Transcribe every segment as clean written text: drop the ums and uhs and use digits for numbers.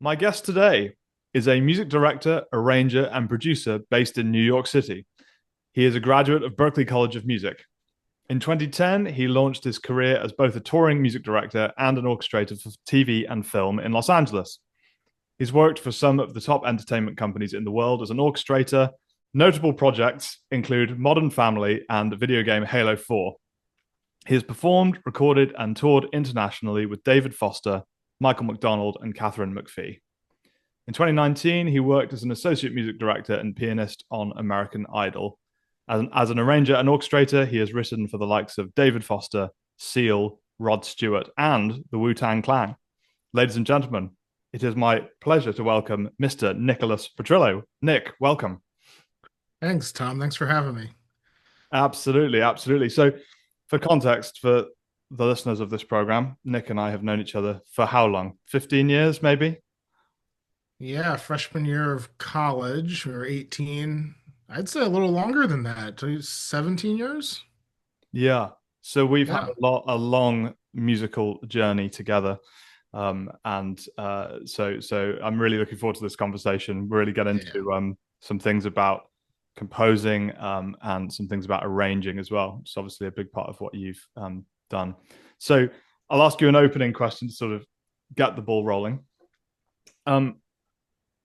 My guest today is a music director, arranger, and producer based in New York City. He is a graduate of Berklee College of Music. In 2010, he launched his career as both a touring music director and an orchestrator for TV and film in Los Angeles. He's worked for some of the top entertainment companies in the world as an orchestrator. Notable projects include Modern Family and the video game Halo 4. He has performed, recorded, and toured internationally with David Foster, Michael McDonald, and Catherine McPhee. In 2019, he worked as an associate music director and pianist on American Idol. As an arranger and orchestrator, he has written for the likes of David Foster, Seal, Rod Stewart, and the Wu-Tang Clan. Ladies and gentlemen, it is my pleasure to welcome Mr. Nicholas Petrillo. Nick, welcome. Thanks, Tom. Thanks for having me. Absolutely, absolutely. So, for context, for the listeners of this program, Nick and I have known each other for how long? 15 years, maybe? Yeah, freshman year of college, we were 18. I'd say a little longer than that, 17 years. Yeah. So we've had Yeah, a long musical journey together. And so I'm really looking forward to this conversation. We'll really get yeah. into some things about composing and some things about arranging as well. It's obviously a big part of what you've done. So I'll ask you an opening question to sort of get the ball rolling. Um,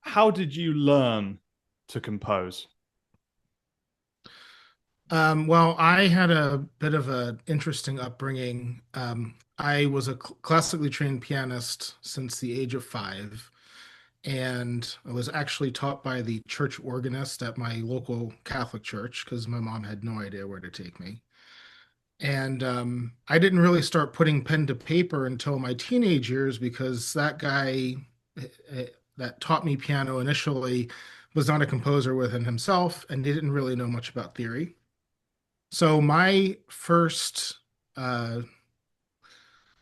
how did you learn to compose? Well, I had a bit of an interesting upbringing. I was a classically trained pianist since the age of 5, and I was actually taught by the church organist at my local Catholic church because my mom had no idea where to take me. And I didn't really start putting pen to paper until my teenage years because that guy that taught me piano initially was not a composer within himself and didn't really know much about theory. So my first uh,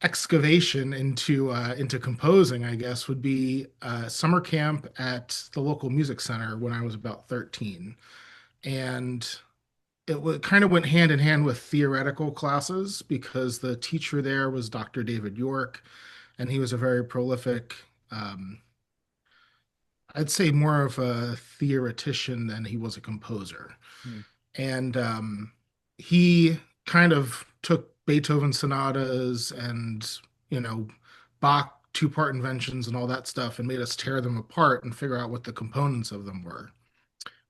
excavation into composing, I guess, would be summer camp at the local music center when I was about 13. And kind of went hand in hand with theoretical classes because the teacher there was Dr. David York, and he was a very prolific, um, I'd say more of a theoretician than he was a composer. Hmm. And he kind of took Beethoven sonatas and, you know, Bach two-part inventions and all that stuff and made us tear them apart and figure out what the components of them were.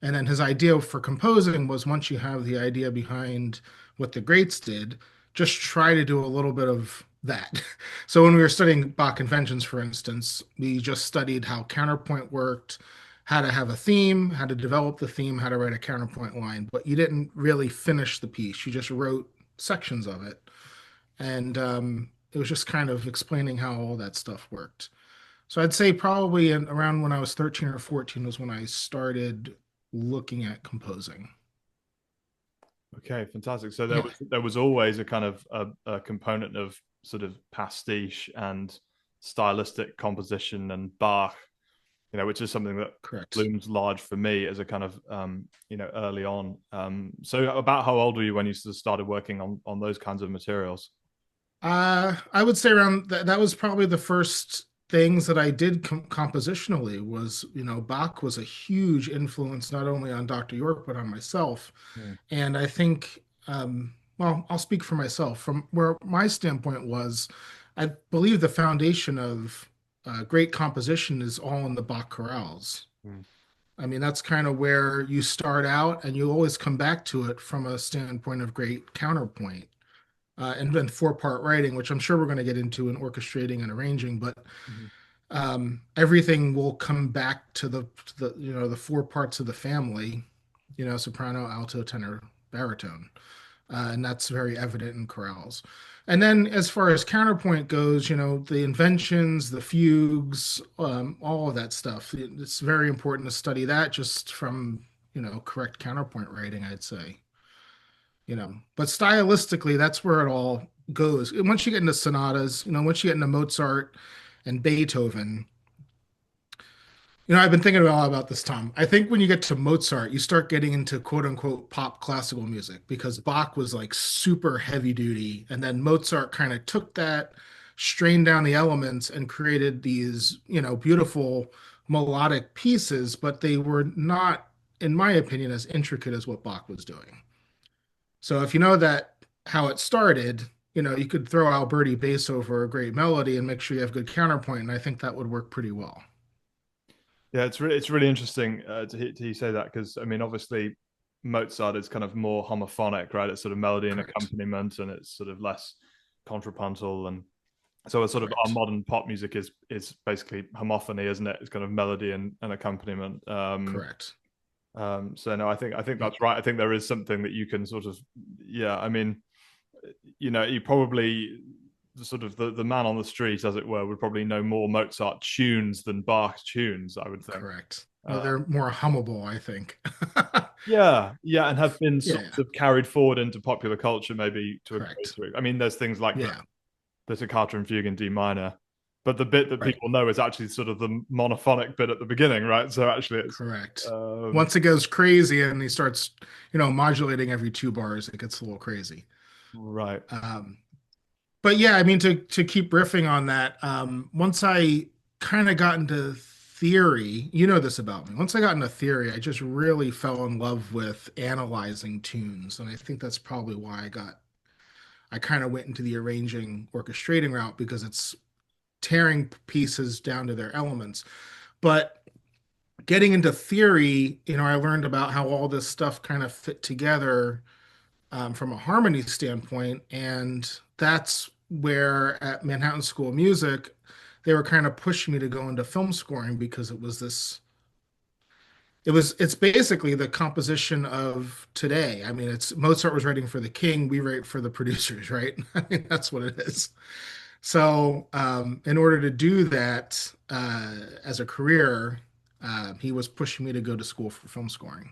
And then his idea for composing was once you have the idea behind what the greats did, just try to do a little bit of that. So when we were studying Bach conventions, for instance, we just studied how counterpoint worked, how to have a theme, how to develop the theme, how to write a counterpoint line. But you didn't really finish the piece. You just wrote sections of it. And it was just kind of explaining how all that stuff worked. So I'd say probably around when I was 13 or 14 was when I started looking at composing. Okay, fantastic. So Yeah, there was always a kind of a component of sort of pastiche and stylistic composition and Bach, which is something that correct. looms large for me as a kind of early on. So about how old were you when you sort of started working on those kinds of materials? I would say around that was probably the first things that I did compositionally was, Bach was a huge influence not only on Dr. York but on myself. Hmm. And I think, well, I'll speak for myself. From where my standpoint was, I believe the foundation of great composition is all in the Bach chorales. Hmm. I mean, that's kind of where you start out, and you always come back to it from a standpoint of great counterpoint. And then four-part writing, which I'm sure we're going to get into in orchestrating and arranging, but Hmm. everything will come back to the four parts of the family, soprano, alto, tenor, baritone, and that's very evident in chorales. And then as far as counterpoint goes, the inventions, the fugues, all of that stuff. It's very important to study that just from correct counterpoint writing, I'd say. But stylistically, that's where it all goes. And once you get into sonatas, once you get into Mozart and Beethoven, I've been thinking a lot about this, Tom. I think when you get to Mozart, you start getting into quote unquote pop classical music because Bach was like super heavy duty. And then Mozart kind of took that, strained down the elements and created these, beautiful melodic pieces, but they were not, in my opinion, as intricate as what Bach was doing. So if you know that how it started, you could throw Alberti bass over a great melody and make sure you have good counterpoint, and I think that would work pretty well. Yeah, it's really interesting to you say that because I mean, obviously, Mozart is kind of more homophonic, right? It's sort of melody and Correct. accompaniment, and it's sort of less contrapuntal, and so it's sort of our Correct. modern pop music is basically homophony, isn't it? It's kind of melody and accompaniment. Correct. So no, I think that's right. I think there is something that you can sort of, yeah. I mean, you probably sort of the man on the street, as it were, would probably know more Mozart tunes than Bach tunes. I would think. Correct. Well, Uh, they're more hummable, I think. yeah, yeah, and have been Yeah, sort yeah. of carried forward into popular culture, maybe to a Correct. greater. I mean, there's things like Yeah, the Toccata and Fugue in D minor, but the bit that right. people know is actually sort of the monophonic bit at the beginning, right? So actually, it's Correct. um, Once it goes crazy and he starts, modulating every two bars, it gets a little crazy. right. Um, but yeah, I mean, to keep riffing on that, once I kind of got into theory, you know this about me. Once I got into theory, I just really fell in love with analyzing tunes, and I think that's probably why I kind of went into the arranging, orchestrating route because it's tearing pieces down to their elements. But getting into theory, I learned about how all this stuff kind of fit together from a harmony standpoint. And that's where at Manhattan School of Music, they were kind of pushing me to go into film scoring because it's basically the composition of today. I mean, it's Mozart was writing for the king, we write for the producers, right? I mean, that's what it is. So, in order to do that as a career, he was pushing me to go to school for film scoring.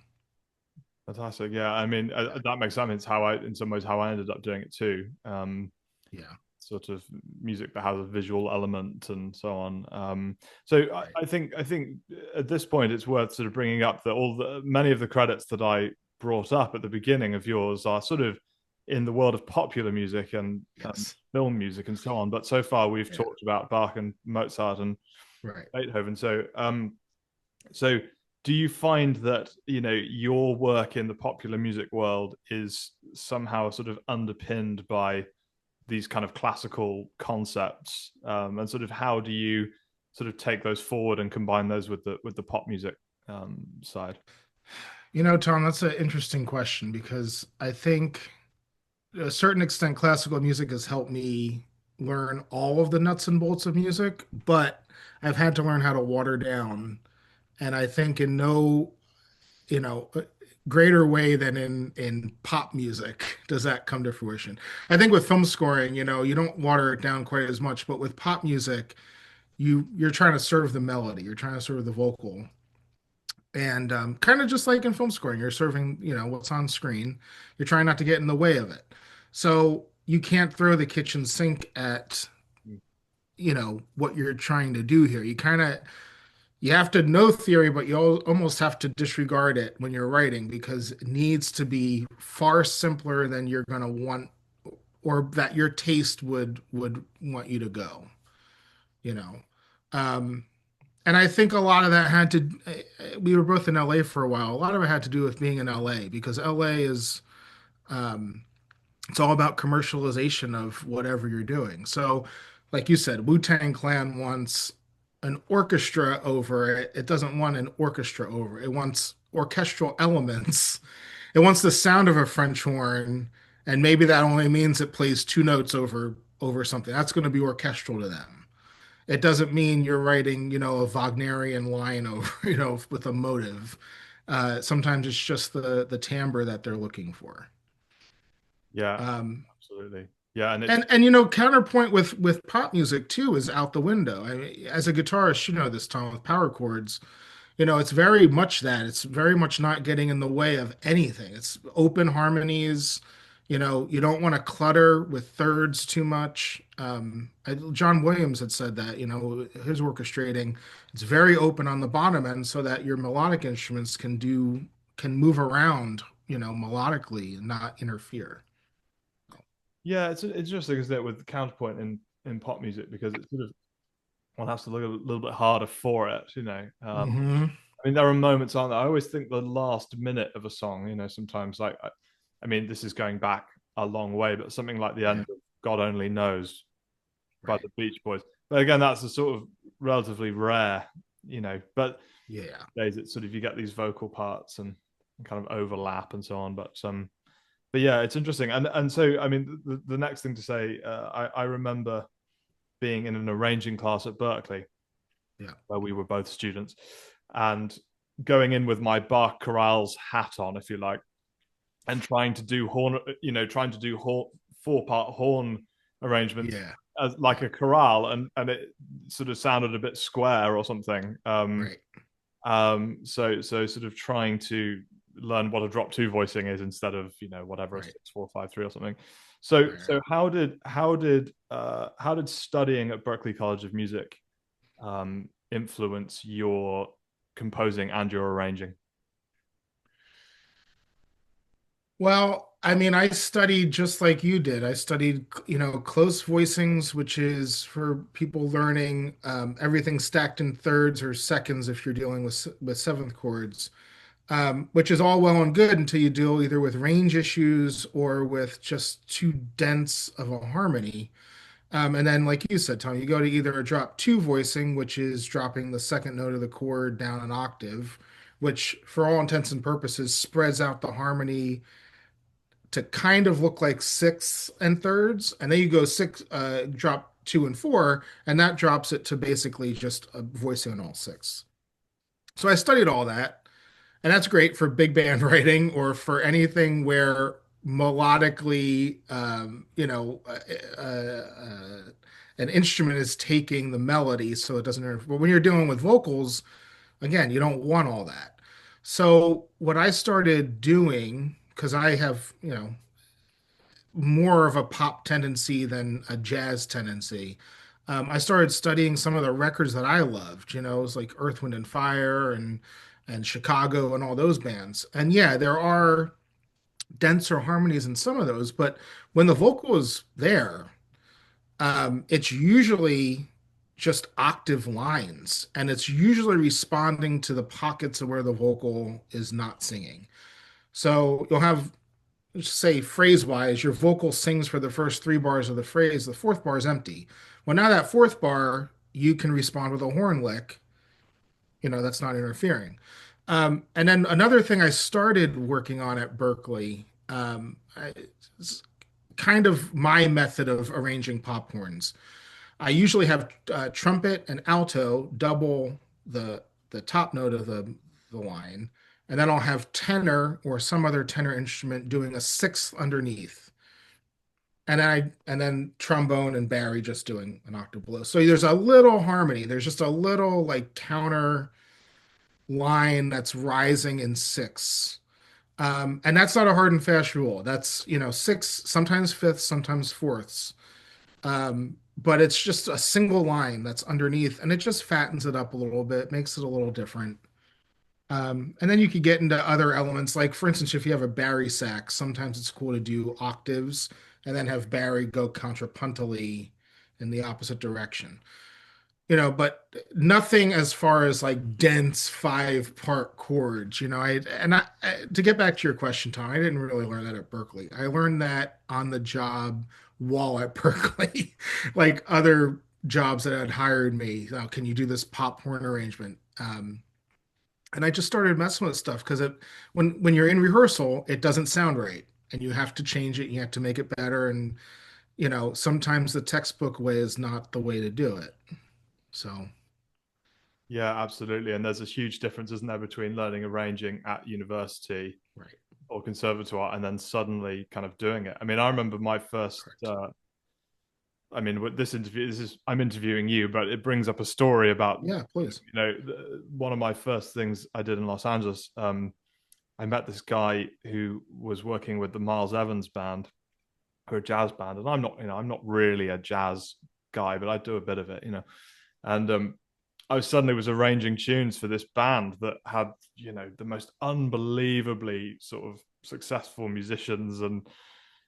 Fantastic. Yeah, I mean that makes sense. It's how I, in some ways, how I ended up doing it too. Yeah. Sort of music that has a visual element and so on. So Right. I think at this point it's worth sort of bringing up that all the many of the credits that I brought up at the beginning of yours are sort of in the world of popular music and Yes. film music and so on. But so far we've Yeah. talked about Bach and Mozart and Right. Beethoven. So do you find that your work in the popular music world is somehow sort of underpinned by these kind of classical concepts, and sort of how do you sort of take those forward and combine those with the pop music side? Tom, that's an interesting question because I think to a certain extent, classical music has helped me learn all of the nuts and bolts of music, but I've had to learn how to water down. And I think in no, you know, greater way than in pop music does that come to fruition. I think with film scoring, you don't water it down quite as much, but with pop music, you're trying to serve the melody, you're trying to serve the vocal. And kind of just like in film scoring, you're serving, what's on screen. You're trying not to get in the way of it. So you can't throw the kitchen sink at, what you're trying to do here. You have to know theory, but you almost have to disregard it when you're writing because it needs to be far simpler than you're going to want or that your taste would want you to go, you know. Um, And I think a lot of that had to, we were both in LA for a while. A lot of it had to do with being in LA because LA is, um, it's all about commercialization of whatever you're doing. So, like you said, Wu-Tang Clan wants an orchestra over it. It doesn't want an orchestra over it. It wants orchestral elements. It wants the sound of a French horn, and maybe that only means it plays two notes over something. That's going to be orchestral to them. It doesn't mean you're writing, a Wagnerian line over, with a motive. Sometimes it's just the timbre that they're looking for. Yeah, Um, absolutely. Yeah, and it's and counterpoint with pop music too is out the window. I mean, as a guitarist, you know this, Tom, with power chords. It's very much that. It's very much not getting in the way of anything. It's open harmonies. You don't want to clutter with thirds too much. John Williams had said that, his orchestrating, it's very open on the bottom end so that your melodic instruments can move around, melodically and not interfere. yeah, it's interesting, isn't it, with counterpoint and in pop music because it's sort of one has to look a little bit harder for it, you know. Hmm. I mean, there are moments, aren't there? I always think the last minute of a song, sometimes I mean, this is going back a long way, but something like the end Yeah, of God Only Knows by right. the Beach Boys. But again, that's a sort of relatively rare, but Yeah. days it's sort of you get these vocal parts and kind of overlap and so on. But yeah, it's interesting. And so, I mean, the next thing to say, I remember being in an arranging class at Berklee Yeah. where we were both students and going in with my Bach chorales hat on, if you like, and trying to do horn, trying to do 4-part horn arrangements Yeah. as like Yeah. a chorale, and it sort of sounded a bit square or something. Right. So sort of trying to learn what a drop two voicing is instead of whatever a Right. 6-4-5-3 or something. So Right. so how did studying at Berklee College of Music influence your composing and your arranging? Well, I mean, I studied just like you did. I studied, close voicings, which is for people learning everything stacked in thirds or seconds if you're dealing with seventh chords, which is all well and good until you deal either with range issues or with just too dense of a harmony. And then, like you said, Tom, you go to either a drop two voicing, which is dropping the second note of the chord down an octave, which for all intents and purposes spreads out the harmony to kind of look like sixths and thirds, and then you go six, drop two and four, and that drops it to basically just a voicing on all six. So I studied all that, and that's great for big band writing or for anything where melodically, an instrument is taking the melody, so it doesn't. But when you're dealing with vocals, again, you don't want all that. So what I started doing, because I have, more of a pop tendency than a jazz tendency. I started studying some of the records that I loved. It was like Earth, Wind, and Fire and Chicago and all those bands. And yeah, there are denser harmonies in some of those, but when the vocal is there, it's usually just octave lines, and it's usually responding to the pockets of where the vocal is not singing. So you'll have, say, phrase wise, your vocal sings for the first three bars of the phrase, the fourth bar is empty. Well, now that fourth bar, you can respond with a horn lick, that's not interfering. And then another thing I started working on at Berklee, it's kind of my method of arranging pop horns. I usually have trumpet and alto double the top note of the line, and then I'll have tenor or some other tenor instrument doing a sixth underneath, and then trombone and Barry just doing an octave below. So there's a little harmony. There's just a little like counter line that's rising in sixths. And that's not a hard and fast rule. That's, six, sometimes fifths, sometimes fourths. But it's just a single line that's underneath, and it just fattens it up a little bit, makes it a little different. And then you could get into other elements, like for instance, if you have a Barry sax, sometimes it's cool to do octaves and then have Barry go contrapuntally in the opposite direction. But nothing as far as like dense 5-part chords. To get back to your question, Tom, I didn't really learn that at Berklee. I learned that on the job while at Berklee, like other jobs that had hired me. Oh, can you do this pop horn arrangement? And I just started messing with stuff because when you're in rehearsal, it doesn't sound right, and you have to change it. You have to make it better, and sometimes the textbook way is not the way to do it. So, Yeah, absolutely. And there's a huge difference, isn't there, between learning arranging at university right, or conservatoire and then suddenly kind of doing it. I mean, I remember my first. correct. I mean, with this interview, I'm interviewing you, but it brings up a story about Yeah, please. one of my first things I did in Los Angeles. I met this guy who was working with the Miles Evans band, or a jazz band, and I'm not really a jazz guy, but I do a bit of it, and I suddenly was arranging tunes for this band that had, the most unbelievably sort of successful musicians, and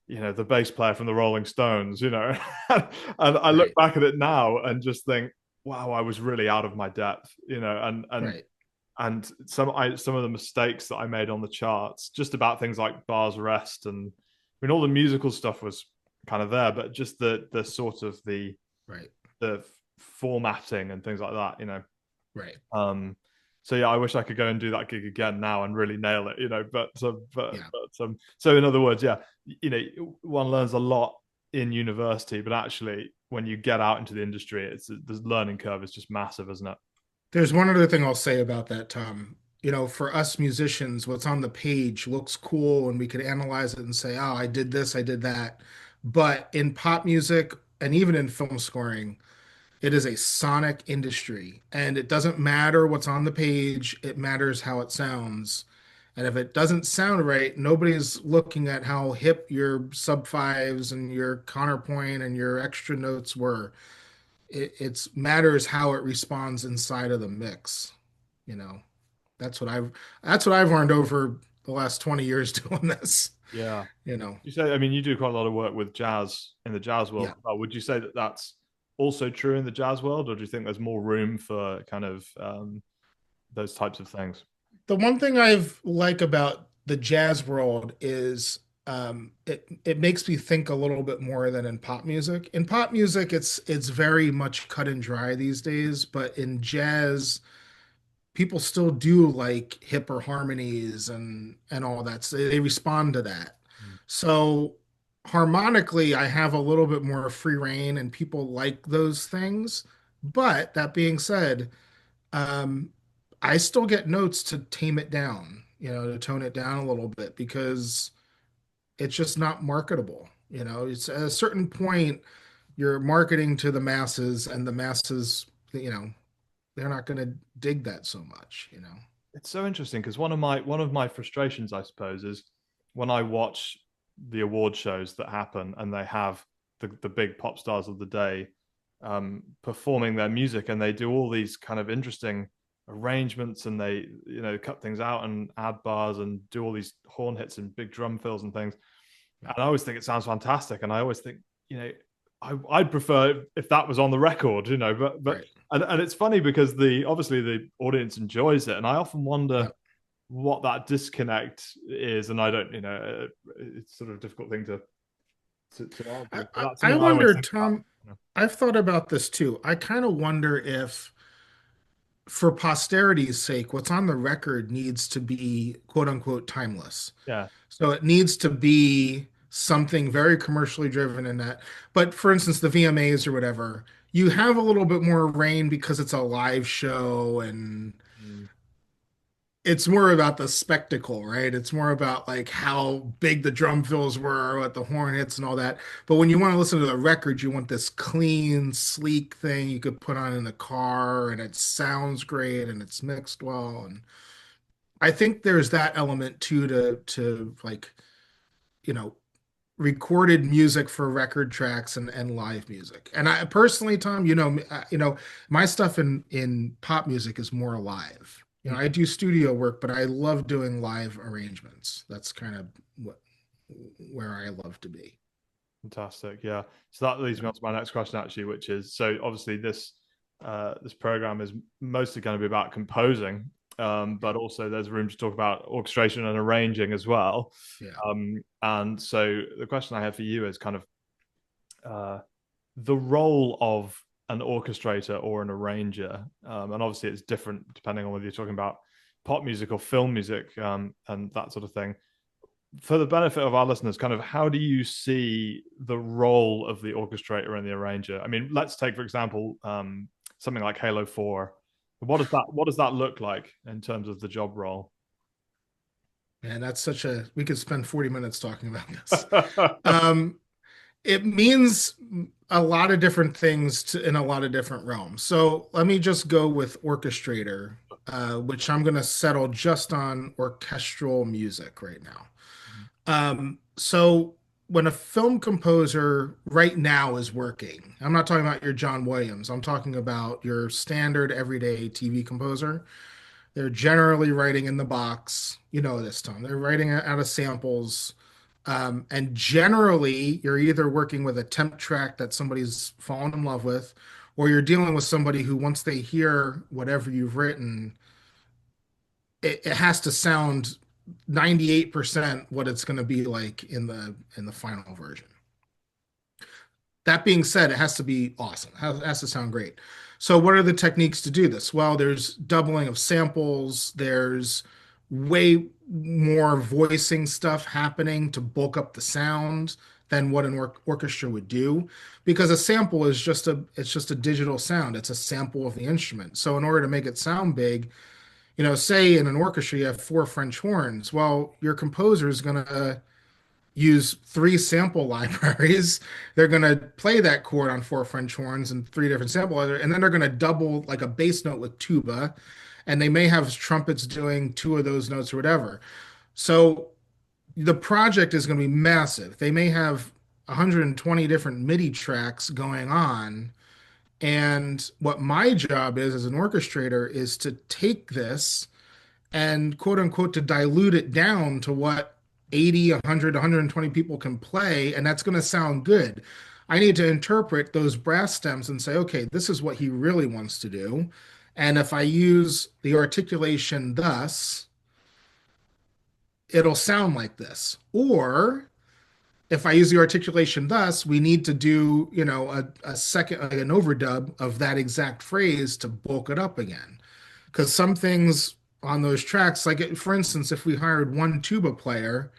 the bass player from the Rolling Stones, and I look Right, back at it now and just think, wow, I was really out of my depth, right, and some of the mistakes that I made on the charts, just about things like Bars Rest, and I mean all the musical stuff was kind of there, but just the sort of right, the formatting and things like that. right. Um, so yeah, I wish I could go and do that gig again now and really nail it. Yeah. So in other words, yeah, one learns a lot in university, but actually when you get out into the industry, it's the learning curve is just massive, isn't it? There's one other thing I'll say about that, Tom. For us musicians, what's on the page looks cool and we could analyze it and say, oh, I did this, I did that. But in pop music and even in film scoring, it is a sonic industry. And it doesn't matter what's on the page, it matters how it sounds. And if it doesn't sound right, nobody's looking at how hip your sub fives and your counterpoint and your extra notes were. It matters how it responds inside of the mix. You know, that's what I've learned over the last 20 years doing this. Yeah. You know, You say, I mean, you do quite a lot of work with jazz in the jazz world yeah. as well. Would you say that that's also true in the jazz world, or do you think there's more room for kind of those types of things? The one thing I've like about the jazz world is it makes me think a little bit more than in pop music. In pop music, it's very much cut and dry these days, but in jazz, people still do like hipper harmonies and all that. So they respond to that. Mm. So harmonically, I have a little bit more free reign, and people like those things. But that being said, um, I still get notes to tame it down, to tone it down a little bit because it's just not marketable. It's at a certain point you're marketing to the masses, and the masses, they're not going to dig that so much. It's so interesting because one of my frustrations, I suppose, is when I watch the award shows that happen and they have the big pop stars of the day performing their music, and they do all these kind of interesting arrangements, and they cut things out and add bars and do all these horn hits and big drum fills and things. And I always think it sounds fantastic, and I always think, you know, I'd prefer if that was on the record, but Right. and it's funny because the obviously the audience enjoys it, and I often wonder Yep. what that disconnect is, and I don't, it's sort of a difficult thing to I, argue, but I, that's I something I always wondered, think about. Tom, I've thought about this too. I kind of wonder if, for posterity's sake, what's on the record needs to be quote unquote timeless. Yeah. So it needs to be something very commercially driven in that. But for instance, the VMAs or whatever, you have a little bit more reign because it's a live show and Mm. it's more about the spectacle, right? It's more about like how big the drum fills were, what the horn hits and all that. But when you want to listen to the record, you want this clean, sleek thing you could put on in the car and it sounds great and it's mixed well. And I think there's that element too to like, you know, recorded music for record tracks and live music. And I personally, Tom, my stuff in pop music is more live. I do studio work, but I love doing live arrangements. That's kind of what where I love to be. Fantastic. Yeah. So that leads me on to my next question, actually, which is, so obviously this program is mostly going to be about composing, Yeah, but also there's room to talk about orchestration and arranging as well. yeah, And so the question I have for you is kind of uh, the role of an orchestrator or an arranger, and obviously it's different depending on whether you're talking about pop music or film music, and that sort of thing. For the benefit of our listeners, kind of how do you see the role of the orchestrator and the arranger? I mean, let's take, for example, something like Halo 4. What does that look like in terms of the job role? man, that's such a we could spend 40 minutes talking about this. Um, it means a lot of different things in a lot of different realms. So let me just go with orchestrator, which I'm going to settle just on orchestral music right now. So when a film composer right now is working, I'm not talking about your John Williams. I'm talking about your standard everyday TV composer. They're generally writing in the box. You know this, Tom. They're writing out of samples. And generally, you're either working with a temp track that somebody's fallen in love with, or you're dealing with somebody who, once they hear whatever you've written, it has to sound 98% what it's going to be like in the final version. That being said, it has to be awesome. It has to sound great. So, what are the techniques to do this? Well, there's doubling of samples. There's way more voicing stuff happening to bulk up the sound than what an orchestra would do, because a sample is just a digital sound. It's a sample of the instrument. So, in order to make it sound big, say in an orchestra you have four French horns. Well, your composer is going to use three sample libraries. They're going to play that chord on four French horns and three different sample, and then they're going to double like a bass note with tuba, and they may have trumpets doing two of those notes or whatever. So the project is going to be massive. They may have 120 different MIDI tracks going on. And what my job is as an orchestrator is to take this and quote unquote to dilute it down to what 80, 100, 120 people can play, and that's going to sound good. I need to interpret those brass stems and say, okay, this is what he really wants to do. And if I use the articulation thus, it'll sound like this. Or if I use the articulation thus, we need to do, a second, like an overdub of that exact phrase to bulk it up again. Because some things on those tracks, like for instance, if we hired one tuba player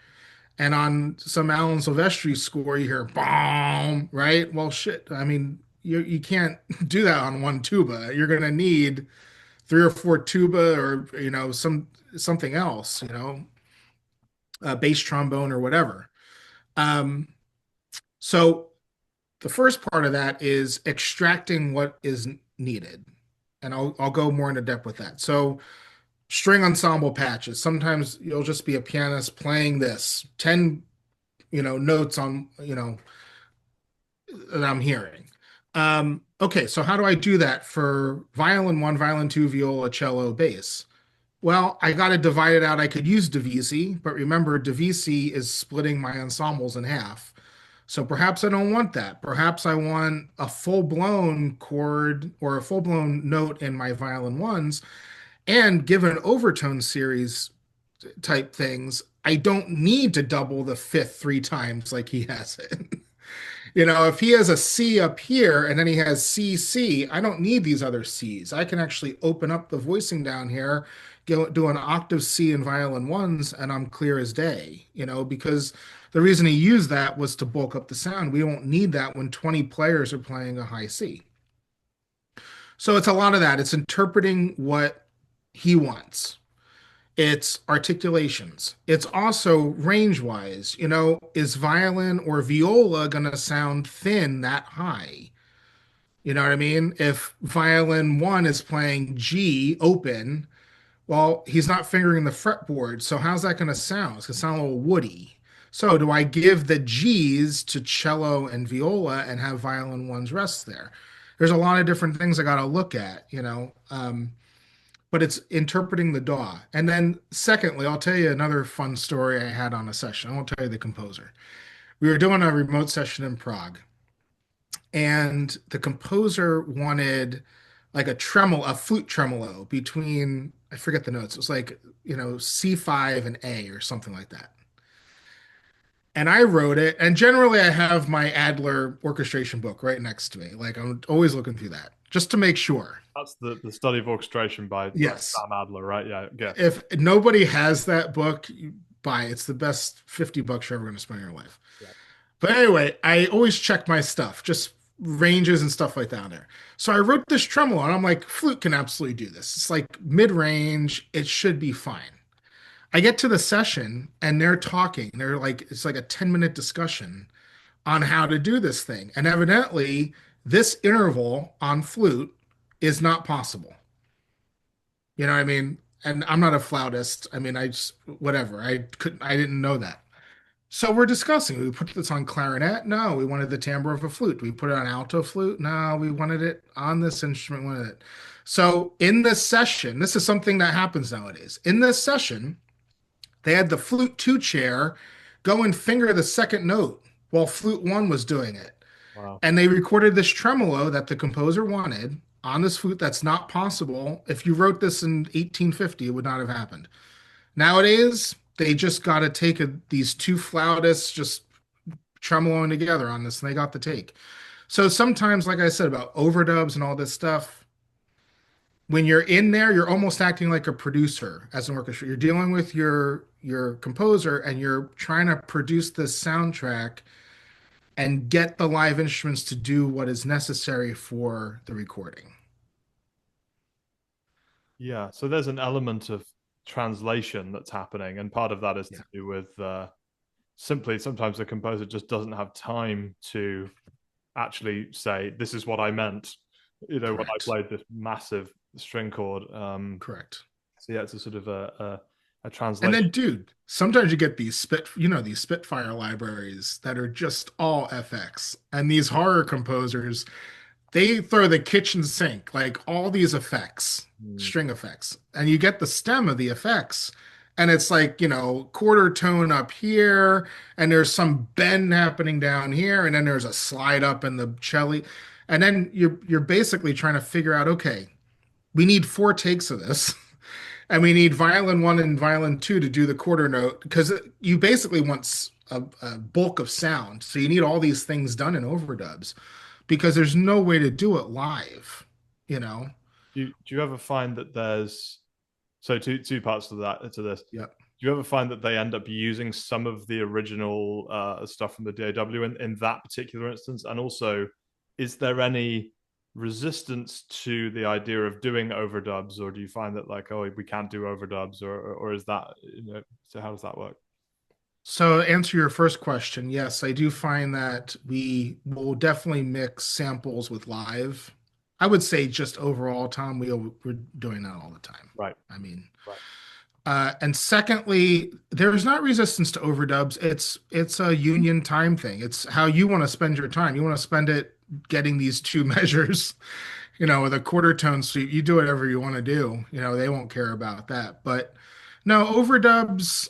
and on some Alan Silvestri score you hear boom, right? Well, shit. I mean, you can't do that on one tuba. You're gonna need three or four tuba or something else, bass trombone or whatever. Um, so the first part of that is extracting what is needed, and I'll go more into depth with that. So string ensemble patches. Sometimes you'll just be a pianist playing this 10, notes on, that I'm hearing. Okay, so how do I do that for violin one, violin two, viola, cello, bass? Well, I got to divide it out. I could use Divisi, but remember, Divisi is splitting my ensembles in half. So perhaps I don't want that. Perhaps I want a full-blown chord or a full-blown note in my violin ones. And given overtone series type things, I don't need to double the fifth three times like he has it. If he has a C up here and then he has C, C, I don't need these other Cs. I can actually open up the voicing down here, do an octave C in violin ones, and I'm clear as day, because the reason he used that was to bulk up the sound. We won't need that when 20 players are playing a high C. So it's a lot of that. It's interpreting what he wants. It's articulations. It's also range wise. Is violin or viola going to sound thin that high? You know what I mean? If violin one is playing G open, well, he's not fingering the fretboard. So how's that going to sound? It's going to sound a little woody. So do I give the G's to cello and viola and have violin ones rest there? There's a lot of different things I got to look at. But it's interpreting the DAW. And then, secondly, I'll tell you another fun story I had on a session. I won't tell you the composer. We were doing a remote session in Prague, and the composer wanted like a flute tremolo between, I forget the notes. It was like, C5 and A or something like that. And I wrote it, and generally I have my Adler orchestration book right next to me. Like I'm always looking through that just to make sure. That's the study of orchestration by Yes. Sam Adler, right? Yeah, yeah. If nobody has that book, buy it. It's the best $50 you're ever going to spend in your life. Yeah. But anyway, I always check my stuff, just ranges and stuff like that there. So I wrote this tremolo, and I'm like, flute can absolutely do this. It's like mid-range. It should be fine. I get to the session, and they're talking. They're like, it's like a 10-minute discussion on how to do this thing. And evidently, this interval on flute is not possible. You know what I mean? And I'm not a flautist. I mean, I just whatever. I didn't know that. So we're discussing. We put this on clarinet. No, we wanted the timbre of a flute. We put it on alto flute. No, we wanted it on this instrument. We wanted it. So in this session, this is something that happens nowadays. In this session, they had the flute two chair go and finger the second note while flute one was doing it. Wow. And they recorded this tremolo that the composer wanted on this flute. That's not possible. If you wrote this in 1850, it would not have happened. Nowadays, they just got to take these two flautists just tremoloing together on this, and they got the take. So sometimes, like I said about overdubs and all this stuff, when you're in there, you're almost acting like a producer as an orchestra. You're dealing with your composer, and you're trying to produce this soundtrack and get the live instruments to do what is necessary for the recording. Yeah. So there's an element of translation that's happening, and part of that is Yeah, to do with simply sometimes the composer just doesn't have time to actually say, "This is what I meant." When I correct. played this massive string chord. Correct. So yeah, it's a sort of a And translation. then, dude, sometimes you get these Spitfire libraries that are just all FX. And these horror composers, they throw the kitchen sink, like all these effects, Hmm. string effects. And you get the stem of the effects. And it's like, quarter tone up here, and there's some bend happening down here, and then there's a slide up in the cello. And then you're basically trying to figure out, okay, we need four takes of this. And we need violin one and violin two to do the quarter note because you basically want a bulk of sound. So you need all these things done in overdubs because there's no way to do it live, you know? Do you ever find that there's so two parts to this? Yep. Do you ever find that they end up using some of the original stuff from the DAW in that particular instance? And also, is there any resistance to the idea of doing overdubs, or do you find that like, oh, we can't do overdubs, or is that so how does that work? So answer your first question, yes, I do find that we will definitely mix samples with live. I would say just overall, Tom, we're doing that all the time. Right, I mean, right. and secondly, there's not resistance to overdubs. It's a union time thing. It's how you want to spend your time. You want to spend it getting these two measures, with a quarter tone suite. You do whatever you want to do. They won't care about that. But no, overdubs,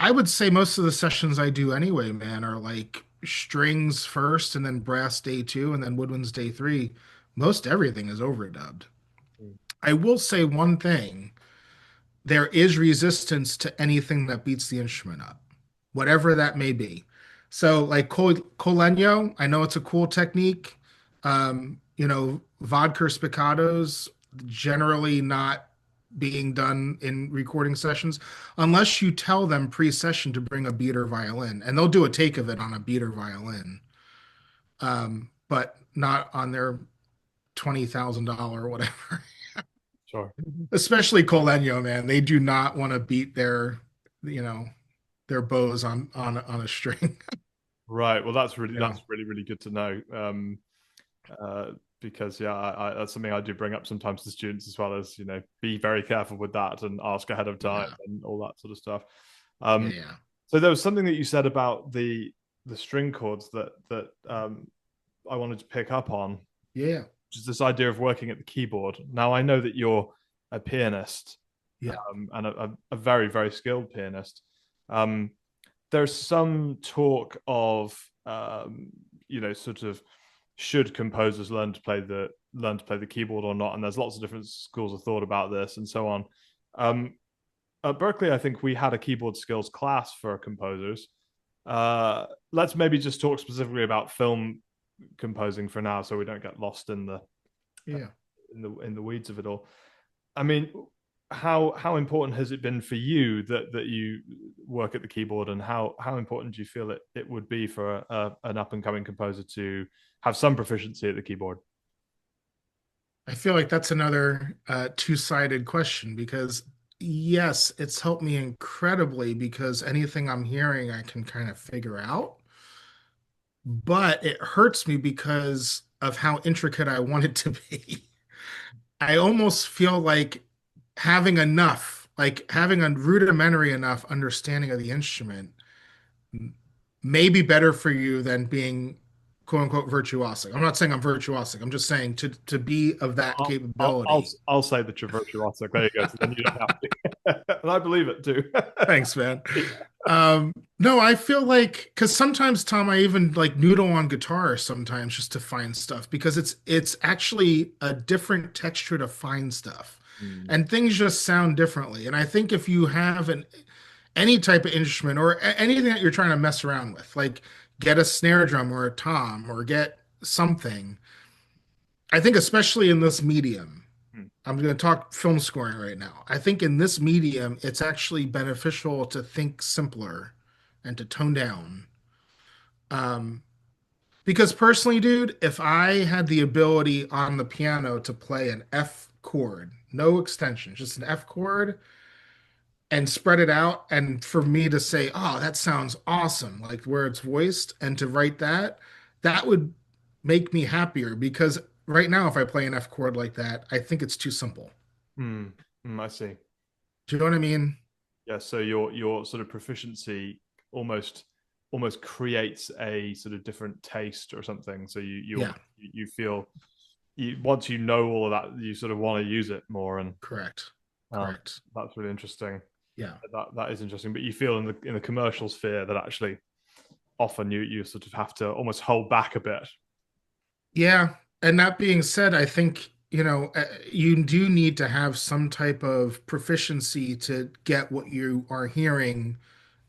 I would say most of the sessions I do anyway, man, are like strings first and then brass day two and then woodwinds day three. Most everything is overdubbed. Mm. I will say one thing, there is resistance to anything that beats the instrument up, whatever that may be. So, like Colenio, I know it's a cool technique. Vodka spiccatos generally not being done in recording sessions unless you tell them pre-session to bring a beater violin, and they'll do a take of it on a beater violin, but not on their $20,000 or whatever. Sure. Especially Colenio, man. They do not want to beat you know, their bows on a string. Right. Well, You know, that's really really good to know. Uh, because yeah, that's something I do bring up sometimes to students as well as be very careful with that and ask ahead of time yeah, and all that sort of stuff. yeah, Um, yeah, so there was something that you said about the string chords that I wanted to pick up on, yeah, which is this idea of working at the keyboard. Now I know that you're a pianist yeah. and a very very skilled pianist. Um, there's some talk of sort of should composers learn to play the keyboard or not, and there's lots of different schools of thought about this and so on. um, at Berklee, I think we had a keyboard skills class for composers. Let's maybe just talk specifically about film composing for now, so we don't get lost Yeah. in the weeds of it all. I mean, how important has it been for you that you work at the keyboard, and how important do you feel it would be for an up and coming composer to have some proficiency at the keyboard? I feel like that's another two-sided question because yes, it's helped me incredibly because anything I'm hearing I can kind of figure out, but it hurts me because of how intricate I want it to be. I almost feel like having a rudimentary enough understanding of the instrument may be better for you than being quote unquote virtuosic. I'm not saying I'm virtuosic. I'm just saying to be of that capability. I'll say that you're virtuosic. There you go. So then you don't have to, and I believe it too. Thanks, man. No, I feel like because sometimes, Tom, I even like noodle on guitar sometimes just to find stuff because it's actually a different texture to find stuff, Mm. and things just sound differently. And I think if you have an any type of instrument or anything that you're trying to mess around with, like get a snare drum or a tom or get something. I think especially in this medium, Mm. I'm going to talk film scoring right now. I think in this medium, it's actually beneficial to think simpler and to tone down. Um, because personally, dude, if I had the ability on the piano to play an F chord, no extension, just an F chord, and spread it out, and for me to say, oh, that sounds awesome, like where it's voiced, and to write that, that would make me happier because right now, if I play an F chord like that, I think it's too simple. Mm. Mm, I see. Do you know what I mean? Yeah, so your sort of proficiency almost almost creates a sort of different taste or something. So Yeah, you feel you once you know all of that, you sort of want to use it more, and correct. um, Correct. that's really interesting. Yeah. That is interesting. But you feel in the commercial sphere that actually often you sort of have to almost hold back a bit. Yeah. And that being said, I think, you do need to have some type of proficiency to get what you are hearing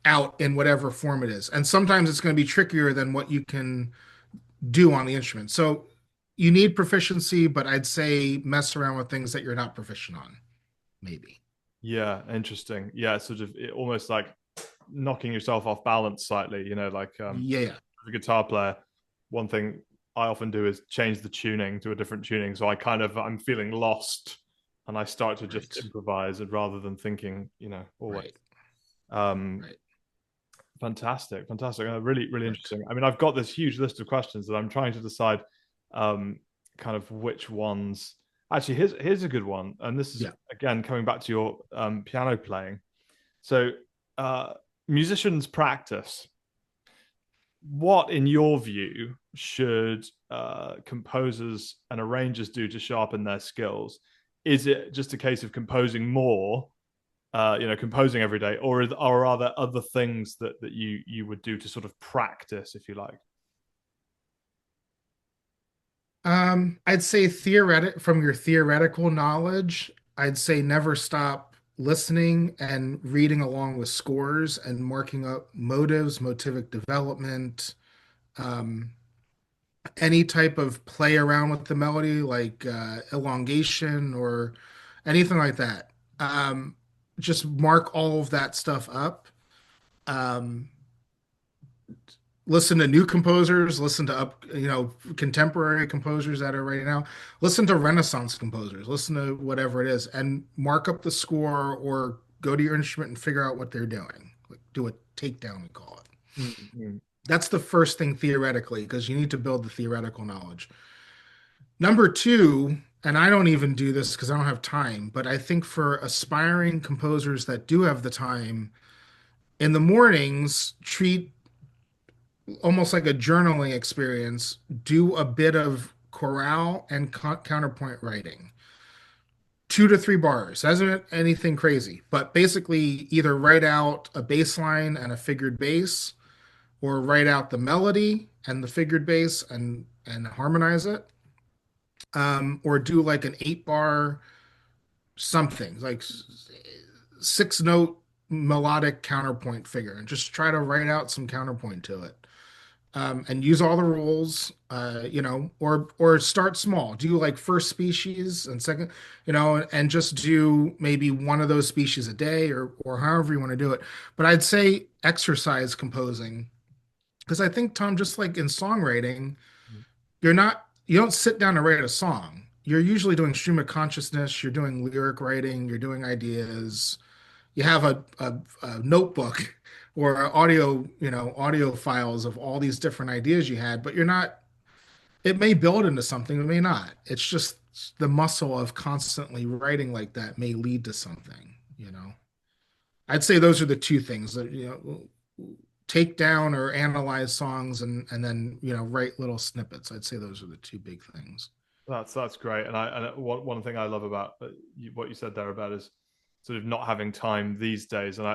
out in whatever form it is. And sometimes it's going to be trickier than what you can do on the instrument. So you need proficiency, but I'd say mess around with things that you're not proficient on, maybe. Yeah, interesting. Yeah, sort of almost like knocking yourself off balance slightly. Like Yeah. as a guitar player, one thing I often do is change the tuning to a different tuning. So I'm feeling lost, and I start to just Right. improvise and rather than thinking, always. Right. Um, Right. fantastic, fantastic, really, really Correct. interesting. I mean, I've got this huge list of questions that I'm trying to decide, um, kind of which ones. Actually, here's a good one, and this is Yeah. again coming back to your piano playing. So, uh, musicians practice. What, in your view, should composers and arrangers do to sharpen their skills? Is it just a case of composing more, composing every day, or are there other things that you would do to sort of practice, if you like? I'd say from your theoretical knowledge, I'd say never stop listening and reading along with scores and marking up motives, motivic development, um, any type of play around with the melody, like elongation or anything like that. Just mark all of that stuff up. Um, Listen to new composers, listen to contemporary composers that are right now, listen to Renaissance composers, listen to whatever it is, and mark up the score or go to your instrument and figure out what they're doing. Like do a takedown, we call it. Mm-hmm. That's the first thing theoretically, because you need to build the theoretical knowledge. Number two, and I don't even do this because I don't have time, but I think for aspiring composers that do have the time, in the mornings, treat almost like a journaling experience, do a bit of chorale and counterpoint writing. 2 to 3 bars. Hasn't anything crazy, but basically either write out a bass line and a figured bass, or write out the melody and the figured bass and harmonize it. Or do like an 8 bar something, like 6 note melodic counterpoint figure, and just try to write out some counterpoint to it. And use all the rules, or start small. Do like first species and second, and just do maybe one of those species a day, or however you want to do it. But I'd say exercise composing because I think, Tom, just like in songwriting, you don't sit down and write a song. You're usually doing stream of consciousness. You're doing lyric writing. You're doing ideas. You have a notebook or audio files of all these different ideas you had, but you're not, it may build into something, it may not. It's just the muscle of constantly writing like that may lead to something. I'd say those are the two things that, take down or analyze songs and then, write little snippets. I'd say those are the two big things. That's great, and one thing I love about what you said there about is sort of not having time these days. And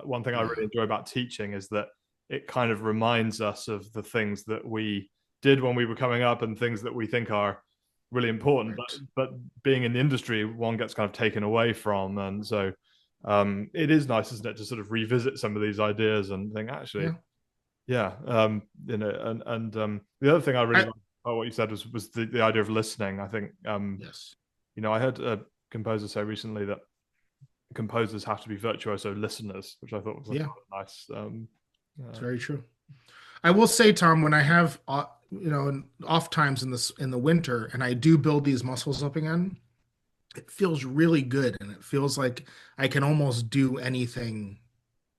one thing I Yeah. really enjoy about teaching is that it kind of reminds us of the things that we did when we were coming up and things that we think are really important. But Right. being in the industry, one gets kind of taken away from, and so it is nice, isn't it, to sort of revisit some of these ideas and think, actually, Yeah. yeah, the other thing I really I liked about what you said was the idea of listening. I think Yes. I heard a composer say recently that composers have to be virtuoso listeners, which I thought was like Yeah, a nice. it's Uh, very true. I will say, Tom, when I have off times in the winter, and I do build these muscles up again, it feels really good, and it feels like I can almost do anything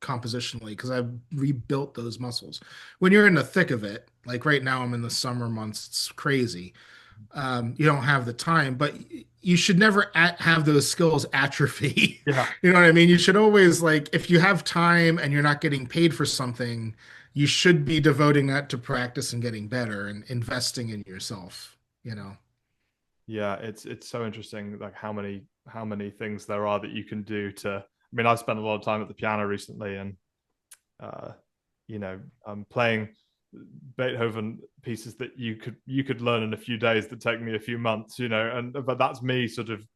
compositionally because I've rebuilt those muscles. When you're in the thick of it, like right now, I'm in the summer months, it's crazy. You don't have the time, but you should never have those skills atrophy. yeah, You know what I mean? You should always, like, if you have time and you're not getting paid for something, you should be devoting that to practice and getting better and investing in yourself, you know? yeah, it's so interesting, like how many things there are that you can do to. I mean, I've spent a lot of time at the piano recently, and uh, playing Beethoven pieces that you could learn in a few days that take me a few months, and but that's me sort of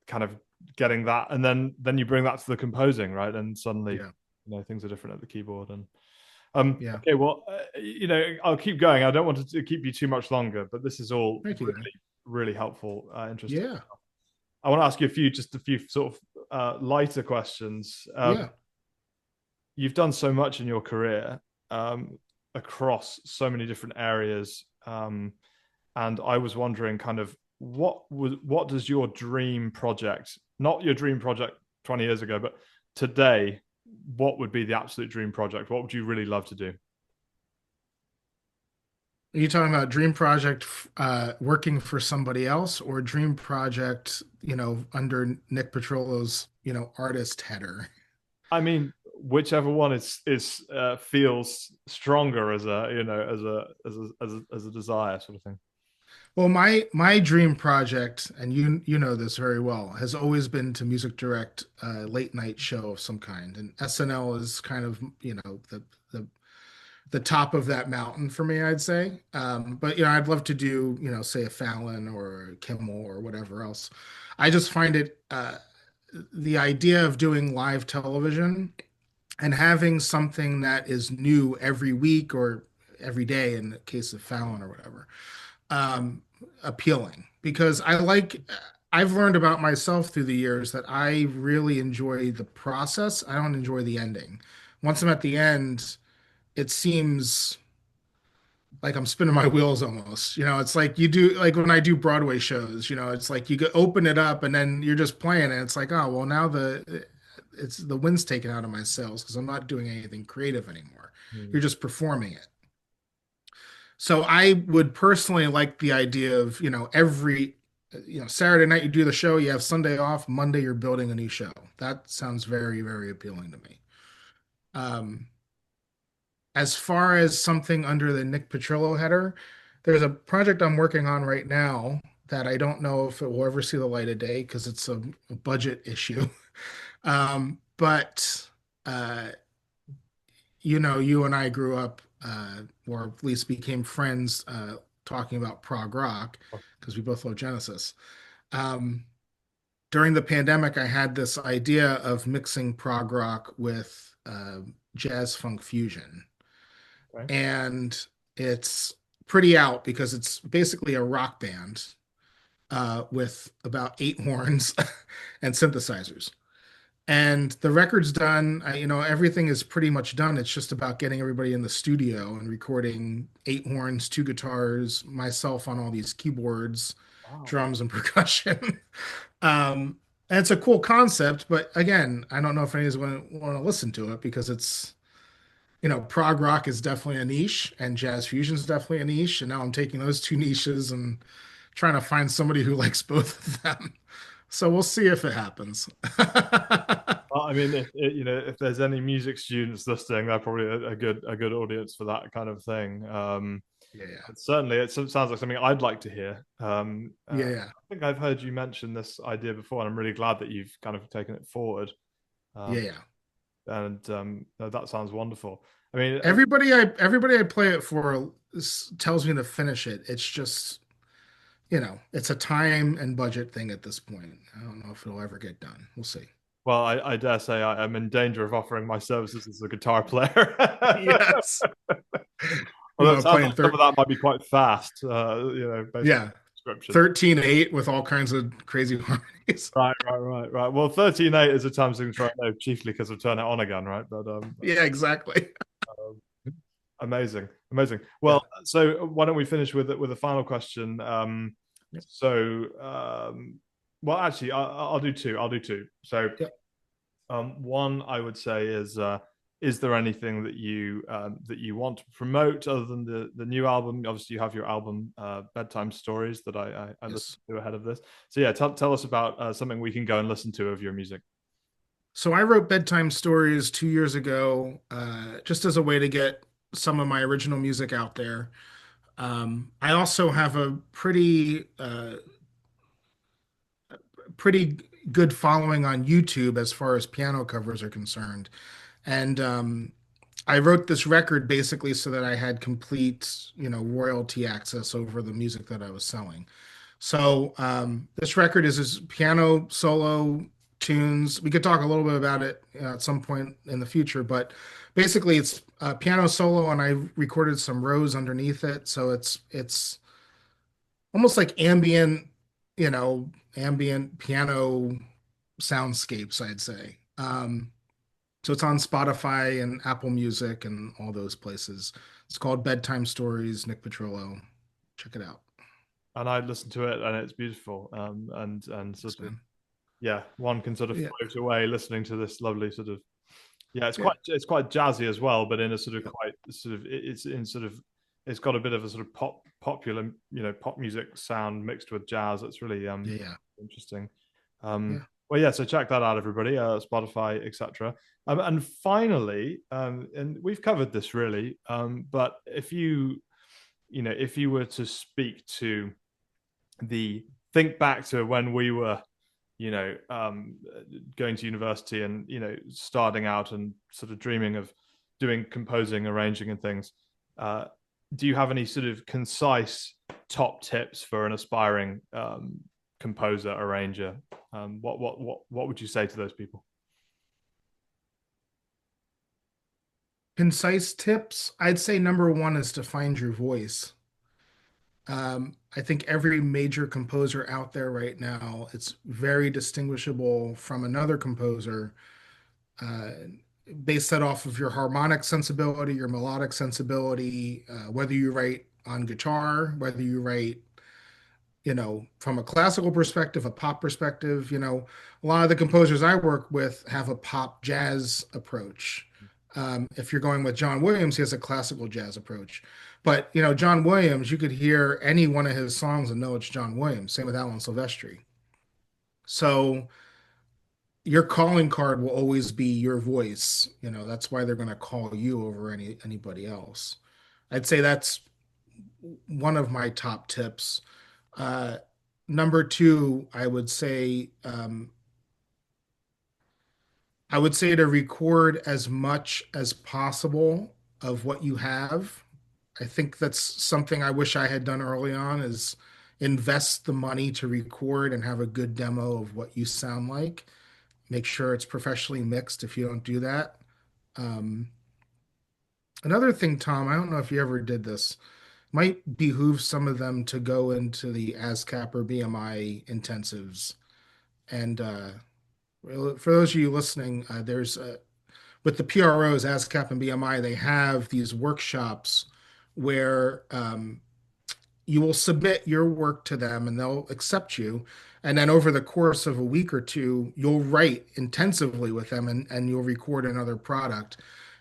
kind of getting that, and then you bring that to the composing, right? And suddenly, Yeah. things are different at the keyboard. And Yeah. okay, well, I'll keep going. I don't want to keep you too much longer, but this is all Thank you, really, man. really helpful, interesting. Yeah. I want to ask you just a few sort of lighter questions. Yeah. You've done so much in your career, across so many different areas, and I was wondering, kind of, what does your dream project, not your dream project 20 years ago, but today, what would be the absolute dream project? What would you really love to do? Are you talking about dream project working for somebody else or dream project, under Nick Petrillo's, artist header? I mean, whichever one is feels stronger as a as a desire, sort of thing. Well, my dream project, and you know this very well, has always been to music direct a late night show of some kind. And SNL is kind of, the the top of that mountain for me, I'd say. But I'd love to do, say a Fallon or a Kimmel or whatever else. I just find it the idea of doing live television and having something that is new every week or every day in the case of Fallon or whatever, um, appealing because I've learned about myself through the years that I really enjoy the process. I don't enjoy the ending. Once I'm at the end, it seems like I'm spinning my wheels almost. It's like you do, like when I do Broadway shows, it's like open it up and then you're just playing and it's like, oh, well, now it's the wind's taken out of my sails because I'm not doing anything creative anymore. Mm. You're just performing it. So I would personally like the idea of, every, Saturday night you do the show, you have Sunday off, Monday you're building a new show. That sounds very, very appealing to me. Um, as far as something under the Nick Petrillo header, there's a project I'm working on right now that I don't know if it will ever see the light of day because it's a budget issue. But you and I grew up, or at least became friends, talking about prog rock because we both love Genesis. Um, During the pandemic, I had this idea of mixing prog rock with jazz funk fusion. Okay. And it's pretty out because it's basically a rock band with about eight horns and synthesizers. And the record's done. Everything is pretty much done. It's just about getting everybody in the studio and recording eight horns, two guitars, myself on all these keyboards, Wow. drums, and percussion. um, and it's a cool concept, but again, I don't know if anyone's going to want to listen to it because prog rock is definitely a niche and jazz fusion is definitely a niche. And now I'm taking those two niches and trying to find somebody who likes both of them. So we'll see if it happens. Well, I mean, if there's any music students listening, they're probably a good audience for that kind of thing. Yeah, Certainly, it sounds like something I'd like to hear. yeah, I yeah, think I've heard you mention this idea before, and I'm really glad that you've kind of taken it forward. yeah, Um, yeah. and no, that sounds wonderful. I mean, Everybody I play it for tells me to finish it. It's just, it's a time and budget thing at this point. I don't know if it'll ever get done. We'll see. well, I dare say I'm in danger of offering my services as a guitar player. Yes. Although it sounds like Playing some of third. that might be quite fast, based on Yeah. the description. 13/8 with all kinds of crazy harmonies. Right. Well, 13/8 is a time signature I know chiefly because of Turn It On Again, right? Yeah, exactly. Um, amazing. Yeah. Well, so why don't we finish with a final question? Yeah. So, well, actually, I'll do two. I'll do two. So, Yeah. one I would say is there anything that you want to promote other than the new album? Obviously, you have your album Bedtime Stories that I listened Yes. to ahead of this. So yeah, tell us about something we can go and listen to of your music. So I wrote Bedtime Stories 2 years ago, just as a way to get some of my original music out there. I also have a pretty good following on YouTube as far as piano covers are concerned. And I wrote this record basically so that I had complete, royalty access over the music that I was selling. So this record is his piano solo tunes. We could talk a little bit about it at some point in the future, but basically it's a piano solo, and I recorded some rows underneath it. So it's almost like ambient piano soundscapes, I'd say. So it's on Spotify and Apple Music and all those places. It's called Bedtime Stories, Nick Petrillo. Check it out. And I listened to it, and it's beautiful. And sort Thanks, of man. yeah, one can sort of Yeah. float away listening to this lovely sort of yeah, Yeah. it's quite jazzy as well, but in a sort of Yep. quite sort of it's in sort of it's got a bit of a sort of popular pop music sound mixed with jazz. It's really Yeah. Yeah. interesting. Um, Yeah. well, yeah, so check that out, everybody. Spotify, etc. And finally, and we've covered this really, but if you were to speak to the think back to when we were going to university and starting out and sort of dreaming of doing composing, arranging, and things. Uh, do you have any sort of concise top tips for an aspiring composer, arranger? What would you say to those people? Concise tips. I'd say number one is to find your voice. I think every major composer out there right now, it's very distinguishable from another composer. Uh, Base that off of your harmonic sensibility, your melodic sensibility, whether you write on guitar, whether you write, from a classical perspective, a pop perspective. A lot of the composers I work with have a pop jazz approach. If you're going with John Williams, he has a classical jazz approach. But, John Williams, you could hear any one of his songs and know it's John Williams. Same with Alan Silvestri. So your calling card will always be your voice. That's why they're going to call you over anybody else. I'd say that's one of my top tips. Uh, Number two, I would say to record as much as possible of what you have. I think that's something I wish I had done early on, is invest the money to record and have a good demo of what you sound like. Make sure it's professionally mixed if you don't do that. Um, Another thing, Tom, I don't know if you ever did this, might behoove some of them to go into the ASCAP or BMI intensives. And for those of you listening, there's with the PROs, ASCAP and BMI, they have these workshops where you will submit your work to them and they'll accept you. And then over the course of a week or two, you'll write intensively with them, and you'll record another product.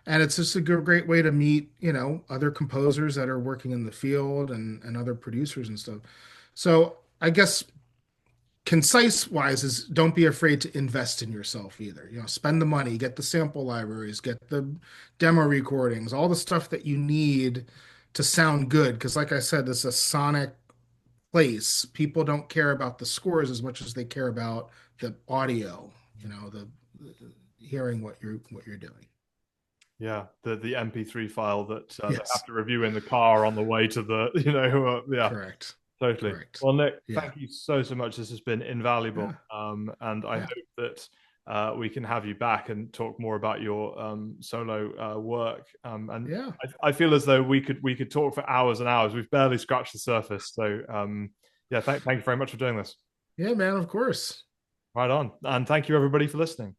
And it's just a great way to meet, other composers that are working in the field, and other producers and stuff. So I guess concise wise is don't be afraid to invest in yourself either. Spend the money, get the sample libraries, get the demo recordings, all the stuff that you need to sound good. Because, like I said, this is a sonic place. People don't care about the scores as much as they care about the audio. The hearing what you're doing. Yeah, the MP3 file that they have Yes, to review in the car on the way to the, yeah, correct, totally. correct. Well, Nick, Yeah, thank you so, so much. This has been invaluable. yeah, And I yeah, hope that we can have you back and talk more about your solo work. And yeah, I feel as though we could talk for hours and hours. We've barely scratched the surface. So yeah, thank you very much for doing this. yeah, man. Of course. Right on. And thank you everybody for listening.